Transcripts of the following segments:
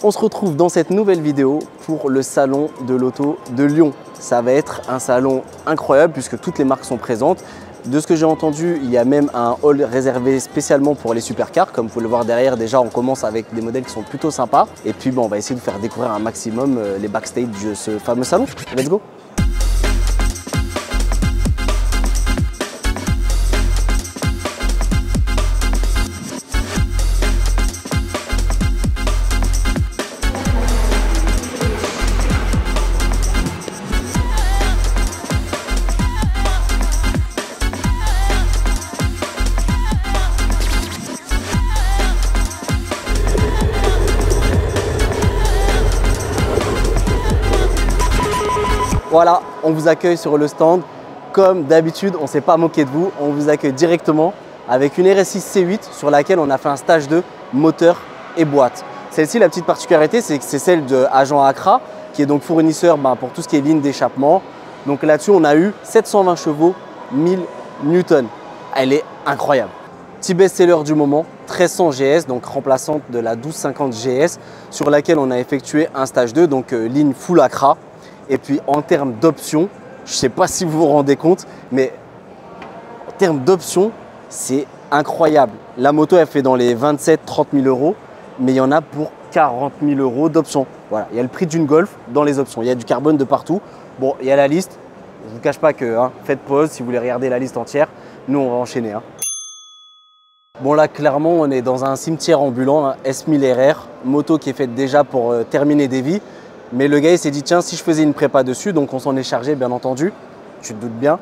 On se retrouve dans cette nouvelle vidéo pour le salon de l'auto de Lyon. Ça va être un salon incroyable puisque toutes les marques sont présentes. De ce que j'ai entendu, il y a même un hall réservé spécialement pour les supercars. Comme vous pouvez le voir derrière, déjà on commence avec des modèles qui sont plutôt sympas. Et puis bon, on va essayer de faire découvrir un maximum les backstage de ce fameux salon. Let's go! Voilà, on vous accueille sur le stand. Comme d'habitude, on ne s'est pas moqué de vous. On vous accueille directement avec une RS6 C8 sur laquelle on a fait un stage de moteur et boîte. Celle-ci, la petite particularité, c'est que c'est celle de Agent Accra, qui est donc fournisseur pour tout ce qui est ligne d'échappement. Donc là-dessus, on a eu 720 chevaux, 1000 newtons. Elle est incroyable. Petit best-seller du moment, 1300 GS, donc remplaçante de la 1250 GS, sur laquelle on a effectué un stage 2, donc ligne full Accra. Et puis en termes d'options, je ne sais pas si vous vous rendez compte, mais en termes d'options, c'est incroyable. La moto, elle fait dans les 27-30 000 euros, mais il y en a pour 40 000 euros d'options. Voilà, il y a le prix d'une Golf dans les options. Il y a du carbone de partout. Bon, il y a la liste. Je ne vous cache pas que faites pause si vous voulez regarder la liste entière. Nous, on va enchaîner. Bon, là, clairement, on est dans un cimetière ambulant, S1000 RR, moto qui est faite déjà pour terminer des vies. Mais le gars, il s'est dit, tiens, si je faisais une prépa dessus, donc on s'en est chargé, bien entendu, tu te doutes bien,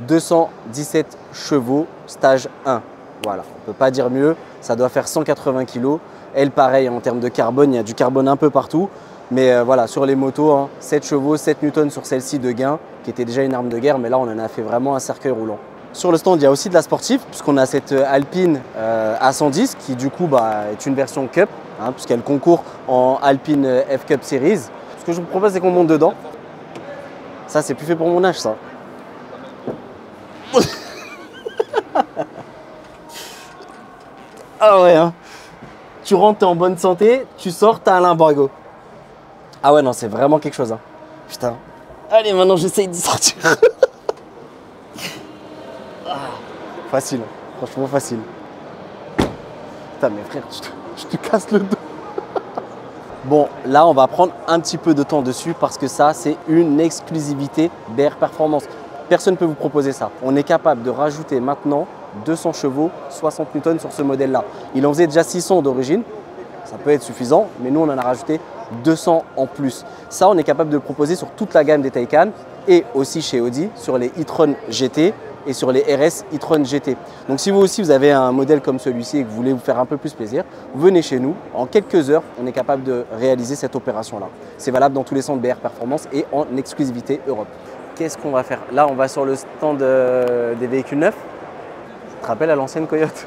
217 chevaux, stage 1. Voilà, on ne peut pas dire mieux, ça doit faire 180 kg. Elle, pareil, en termes de carbone, il y a du carbone un peu partout. Mais voilà, sur les motos, 7 chevaux, 7 newtons sur celle-ci de gain, qui était déjà une arme de guerre, mais là, on en a fait vraiment un cercueil roulant. Sur le stand, il y a aussi de la sportive, puisqu'on a cette Alpine A110, qui du coup est une version Cup, puisqu'elle concourt en Alpine F-Cup Series. Ce que je vous propose, c'est qu'on monte dedans. Ça, c'est plus fait pour mon âge, ça. Ah ouais, Tu rentres, t'es en bonne santé, tu sors, t'as un limbago. Ah ouais, non, c'est vraiment quelque chose. Putain. Allez, maintenant, j'essaye d'y sortir. Facile, franchement facile. Putain, mais frère, je te casse le dos. Bon, là, on va prendre un petit peu de temps dessus parce que ça, c'est une exclusivité BR Performance. Personne ne peut vous proposer ça. On est capable de rajouter maintenant 200 chevaux, 60 newtons sur ce modèle-là. Il en faisait déjà 600 d'origine. Ça peut être suffisant, mais nous, on en a rajouté 200 en plus. Ça, on est capable de le proposer sur toute la gamme des Taycan et aussi chez Audi sur les e-tron GT et sur les RS e-tron GT. Donc si vous aussi vous avez un modèle comme celui-ci et que vous voulez vous faire un peu plus plaisir, venez chez nous. En quelques heures, on est capable de réaliser cette opération-là. C'est valable dans tous les centres BR Performance et en exclusivité Europe. Qu'est-ce qu'on va faire? Là, on va sur le stand des véhicules neufs. Tu te rappelles à l'ancienne Coyote?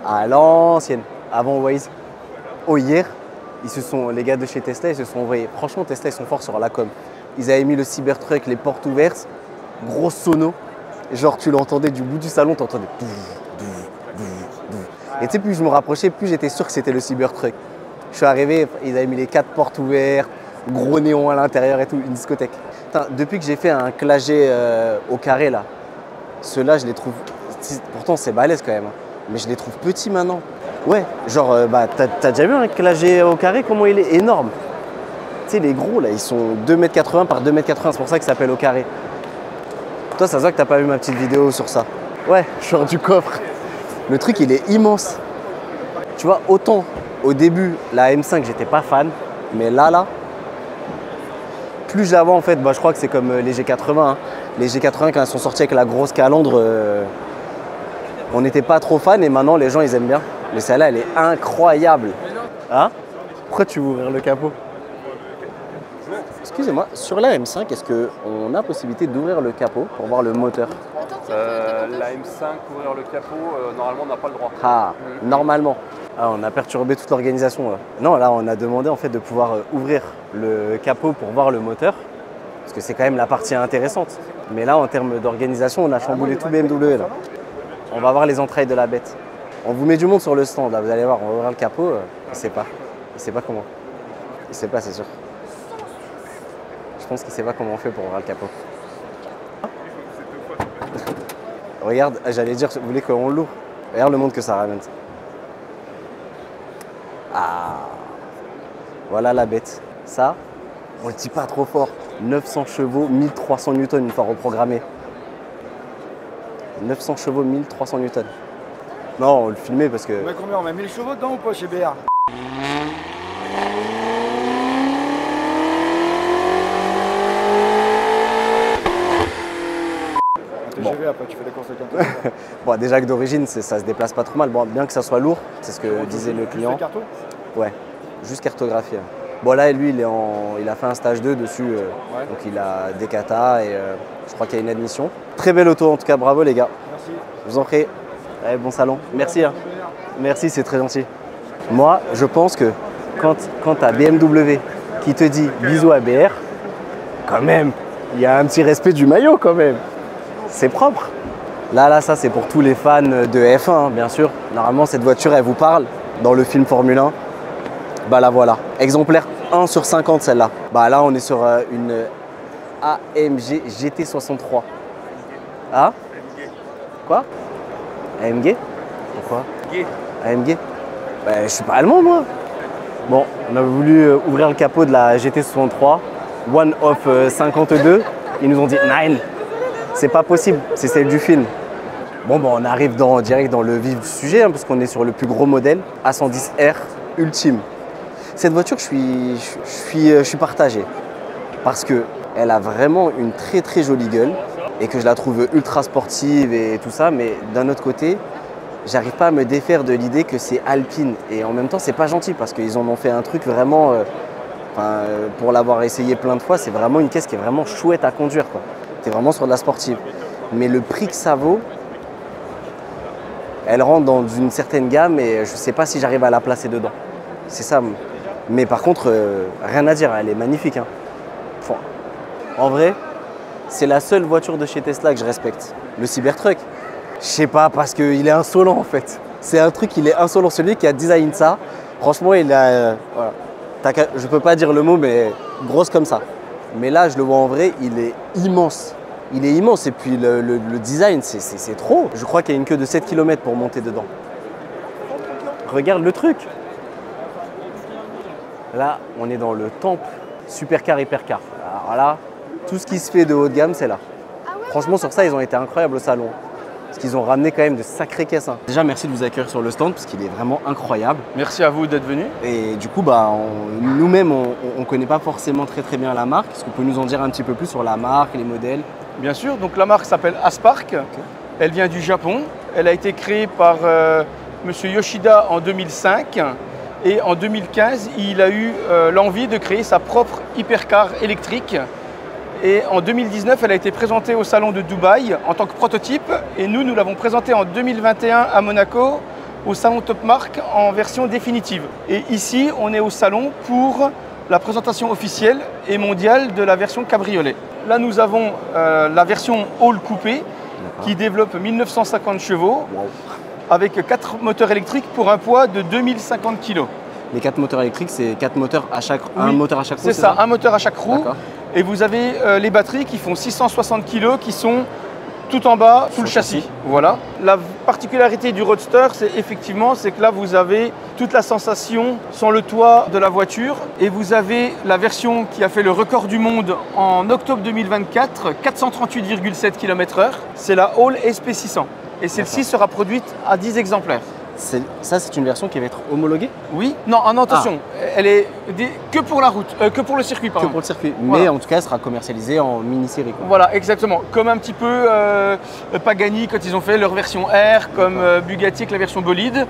À l'ancienne, avant Waze. Oh, hier, les gars de chez Tesla, ils se sont envoyés. Franchement, Tesla, ils sont forts sur la com. Ils avaient mis le Cybertruck, les portes ouvertes. Grosse sono, genre tu l'entendais du bout du salon, tu entendais. Et tu sais, plus je me rapprochais, plus j'étais sûr que c'était le Cybertruck. Je suis arrivé, ils avaient mis les 4 portes ouvertes, gros néon à l'intérieur et tout, une discothèque. Putain, depuis que j'ai fait un clagé au carré là, ceux-là je les trouve, pourtant c'est balèze quand même, mais je les trouve petits maintenant. Ouais, genre, t'as déjà vu un clagé au carré, comment il est énorme? Tu sais, les gros là, ils sont 2,80 m par 2,80 m, c'est pour ça qu'ils s'appellent au carré. Toi, ça se voit que t'as pas vu ma petite vidéo sur ça. Ouais, je sors du coffre. Le truc, il est immense. Tu vois, autant au début, la M5, j'étais pas fan, mais là, plus je la vois en fait, je crois que c'est comme les G80. Les G80, quand elles sont sorties avec la grosse calandre, on n'était pas trop fan et maintenant, les gens, ils aiment bien. Mais celle-là, elle est incroyable. Hein? Pourquoi tu veux ouvrir le capot? Excusez-moi, sur la M5, est-ce qu'on a possibilité d'ouvrir le capot pour voir le moteur? La M5, ouvrir le capot, normalement on n'a pas le droit. Ah, normalement. Ah, on a perturbé toute l'organisation. Non, là on a demandé en fait de pouvoir ouvrir le capot pour voir le moteur. Parce que c'est quand même la partie intéressante. Mais là en termes d'organisation, on a chamboulé tout BMW là. On va voir les entrailles de la bête. On vous met du monde sur le stand là, vous allez voir, on va ouvrir le capot, je sais pas. Il sait pas comment. Il sait pas, c'est sûr. Je pense qu'il sait pas comment on fait pour ouvrir le capot. Regarde, j'allais dire, vous voulez qu'on l'ouvre? Regarde le monde que ça ramène. Ah, voilà la bête. Ça, on le dit pas trop fort. 900 chevaux, 1300 newtons une fois reprogrammé. 900 chevaux, 1300 newtons. Non, on le filmait parce que... On met combien? On met 1000 chevaux dedans ou pas chez BR? TGV, après tu fais des courses avec un peu. Bon, déjà que d'origine, ça se déplace pas trop mal. Bon, bien que ça soit lourd, c'est ce que disait le client. Carto? Ouais, juste cartographié. Bon là, lui, il a fait un stage 2 dessus, donc il a des katas et je crois qu'il y a une admission. Très belle auto en tout cas, bravo les gars. Merci. Je vous en prie. Allez, bon salon. Merci. Hein. Merci, c'est très gentil. Moi, je pense que quand tu as BMW qui te dit bisous à BR, quand même, il y a un petit respect du maillot quand même. C'est propre. Là, ça c'est pour tous les fans de F1, hein, bien sûr. Normalement, cette voiture, elle vous parle dans le film Formule 1. Bah la voilà. Exemplaire 1 sur 50 celle-là. Bah là, on est sur une AMG GT63. Ah? Quoi? AMG? Pourquoi? AMG? Bah, je suis pas allemand moi. Bon, on a voulu ouvrir le capot de la GT63, One of 52. Ils nous ont dit 9. C'est pas possible, c'est celle du film. Bon, bah, on arrive direct dans le vif du sujet, hein, parce qu'on est sur le plus gros modèle, A110R Ultime. Cette voiture, je suis partagé. Parce qu'elle a vraiment une très très jolie gueule et que je la trouve ultra sportive et tout ça, mais d'un autre côté, j'arrive pas à me défaire de l'idée que c'est Alpine. Et en même temps, c'est pas gentil parce qu'ils en ont fait un truc vraiment. Pour l'avoir essayé plein de fois, c'est vraiment une caisse qui est vraiment chouette à conduire. Tu es vraiment sur de la sportive. Mais le prix que ça vaut, elle rentre dans une certaine gamme et je sais pas si j'arrive à la placer dedans. C'est ça. Mais par contre, rien à dire, elle est magnifique. Hein. En vrai, c'est la seule voiture de chez Tesla que je respecte. Le Cybertruck. Je sais pas, parce qu'il est insolent en fait. C'est un truc, il est insolent. Celui qui a designé ça, franchement, il a... voilà. Je peux pas dire le mot, mais grosse comme ça. Mais là, je le vois en vrai, il est immense. Il est immense et puis le design, c'est trop. Je crois qu'il y a une queue de 7 km pour monter dedans. Regarde le truc. Là, on est dans le temple supercar hypercar. Alors là, tout ce qui se fait de haut de gamme, c'est là. Franchement, sur ça, ils ont été incroyables au salon. Parce qu'ils ont ramené quand même de sacrées caisses. Hein. Déjà, merci de vous accueillir sur le stand parce qu'il est vraiment incroyable. Merci à vous d'être venus. Et du coup, nous-mêmes, on ne connaît pas forcément très bien la marque. Est-ce que vous pouvez nous en dire un petit peu plus sur la marque, les modèles? Bien sûr, donc la marque s'appelle Aspark. Okay. Elle vient du Japon. Elle a été créée par Monsieur Yoshida en 2005. Et en 2015, il a eu l'envie de créer sa propre hypercar électrique. Et en 2019, elle a été présentée au salon de Dubaï en tant que prototype. Et nous l'avons présentée en 2021 à Monaco au salon Top Mark en version définitive. Et ici, on est au salon pour la présentation officielle et mondiale de la version cabriolet. Là, nous avons la version All Coupé qui développe 1950 chevaux avec 4 moteurs électriques pour un poids de 2050 kg. Les 4 moteurs électriques, c'est 4 moteurs à chaque roue? Un moteur à chaque roue? C'est ça, un moteur à chaque roue. Et vous avez les batteries qui font 660 kg qui sont tout en bas sous le châssis. Voilà. La particularité du Roadster, c'est que là vous avez toute la sensation sur le toit de la voiture et vous avez la version qui a fait le record du monde en octobre 2024, 438,7 km/h. C'est la All SP600 et celle-ci sera produite à 10 exemplaires. Ça, c'est une version qui va être homologuée? Oui. Non, attention, elle est que pour la route, que pour le circuit, pardon. Que pour le circuit, mais en tout cas, elle sera commercialisée en mini-série. Voilà, exactement. Comme un petit peu Pagani quand ils ont fait leur version R, comme Bugatti avec la version bolide.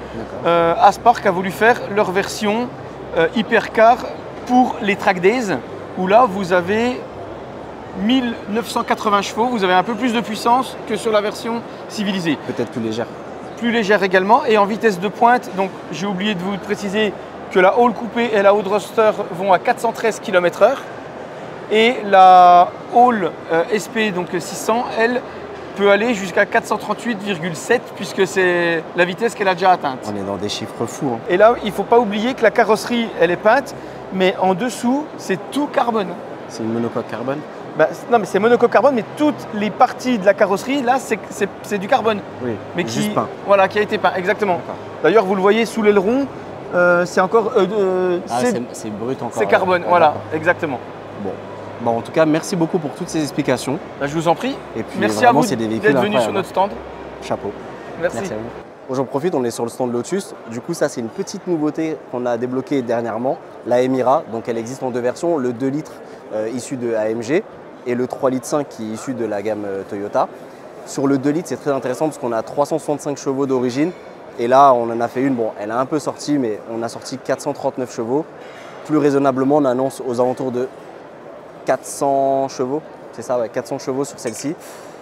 Aspark a voulu faire leur version hypercar pour les track days, où là, vous avez 1980 chevaux, vous avez un peu plus de puissance que sur la version civilisée. Peut-être plus légère. Plus légère également et en vitesse de pointe. Donc j'ai oublié de vous préciser que la All Coupé et la All Roadster vont à 413 km/h et la All SP donc 600, elle, peut aller jusqu'à 438,7 puisque c'est la vitesse qu'elle a déjà atteinte. On est dans des chiffres fous. Hein. Et là, il ne faut pas oublier que la carrosserie, elle est peinte, mais en dessous, c'est tout carbone. C'est une monocoque carbone? Bah, non, mais c'est monocoque carbone, mais toutes les parties de la carrosserie, là, c'est du carbone. Oui, mais juste peint. Voilà, qui a été peint, exactement. D'ailleurs, vous le voyez sous l'aileron, c'est encore... c'est brut encore. C'est carbone, voilà, exactement. Bon, en tout cas, merci beaucoup pour toutes ces explications. Bah, je vous en prie. Et puis, merci à vous d'être venu sur notre stand. Chapeau. Merci. Merci à vous. Bon, j'en profite, on est sur le stand Lotus. Du coup, ça, c'est une petite nouveauté qu'on a débloquée dernièrement, la Emira. Donc, elle existe en deux versions, le 2 litres issu de AMG et le 3 litres 5 qui est issu de la gamme Toyota. Sur le 2 litres, c'est très intéressant parce qu'on a 365 chevaux d'origine. Et là, on en a fait une, bon, elle a un peu sorti, mais on a sorti 439 chevaux. Plus raisonnablement, on annonce aux alentours de 400 chevaux. C'est ça, ouais, 400 chevaux sur celle-ci.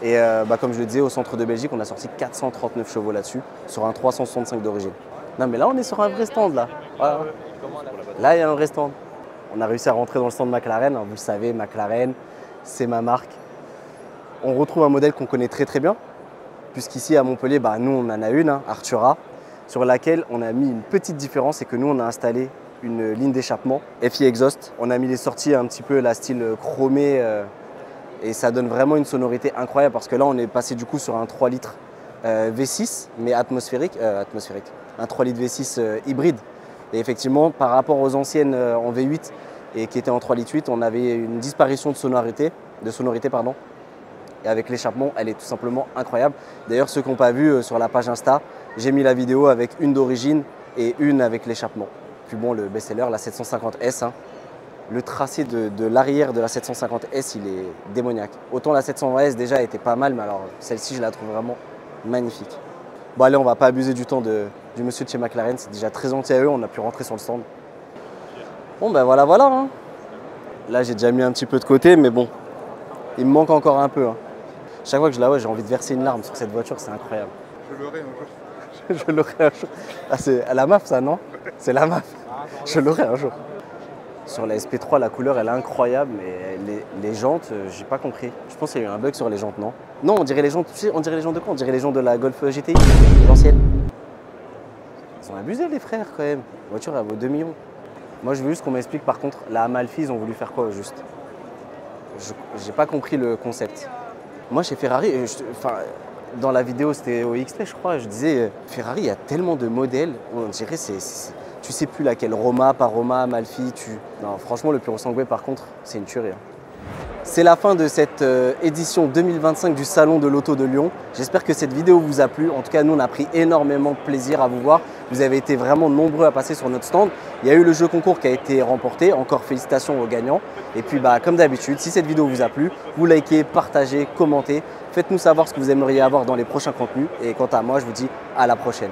Et comme je le disais, au centre de Belgique, on a sorti 439 chevaux là-dessus, sur un 365 d'origine. Non, mais là, on est sur un vrai stand, là. Voilà. Là, il y a un vrai stand. On a réussi à rentrer dans le stand McLaren. Alors, vous le savez, McLaren, c'est ma marque. On retrouve un modèle qu'on connaît très très bien, puisqu'ici à Montpellier, nous on en a une, Artura, sur laquelle on a mis une petite différence, c'est que nous on a installé une ligne d'échappement FI Exhaust. On a mis les sorties un petit peu la style chromé et ça donne vraiment une sonorité incroyable parce que là on est passé du coup sur un 3 litres V6 mais atmosphérique, un 3 litres V6 hybride. Et effectivement par rapport aux anciennes en V8 et qui étaient en 3 litres 8, on avait une disparition de sonorité. Et avec l'échappement, elle est tout simplement incroyable. D'ailleurs, ceux qui n'ont pas vu sur la page Insta, j'ai mis la vidéo avec une d'origine et une avec l'échappement. Puis bon, le best-seller, la 750S, le tracé de l'arrière de la 750S, il est démoniaque. Autant la 720S déjà était pas mal, mais alors celle-ci, je la trouve vraiment magnifique. Bon allez, on va pas abuser du temps du monsieur de chez McLaren, c'est déjà très gentil à eux, on a pu rentrer sur le stand. Bon voilà. Là, j'ai déjà mis un petit peu de côté, mais bon, il me manque encore un peu. Chaque fois que je la vois, j'ai envie de verser une larme sur cette voiture, c'est incroyable. Je l'aurai un jour. Je l'aurai un jour. Ah, c'est la MAF ça, non? C'est la MAF. Je l'aurai un jour. Sur la SP3, la couleur, elle est incroyable, mais les jantes, j'ai pas compris. Je pense qu'il y a eu un bug sur les jantes, non? Non, on dirait les jantes, tu sais, on dirait les jantes de quoi? On dirait les jantes de la Golf GTI, l'ancienne. Ils ont abusé les frères quand même. La voiture, elle vaut 2 millions. Moi, je veux juste qu'on m'explique par contre, la Amalfi, ils ont voulu faire quoi au juste? J'ai pas compris le concept. Moi, chez Ferrari, dans la vidéo, c'était au XP, je crois, je disais, Ferrari, il y a tellement de modèles, on dirait, tu sais plus laquelle, Roma, pas Roma, Amalfi, Non, franchement, le Purosangue, par contre, c'est une tuerie. C'est la fin de cette édition 2025 du Salon de l'Auto de Lyon. J'espère que cette vidéo vous a plu. En tout cas, nous, on a pris énormément de plaisir à vous voir. Vous avez été vraiment nombreux à passer sur notre stand. Il y a eu le jeu concours qui a été remporté. Encore félicitations aux gagnants. Et puis, comme d'habitude, si cette vidéo vous a plu, vous likez, partagez, commentez. Faites-nous savoir ce que vous aimeriez avoir dans les prochains contenus. Et quant à moi, je vous dis à la prochaine.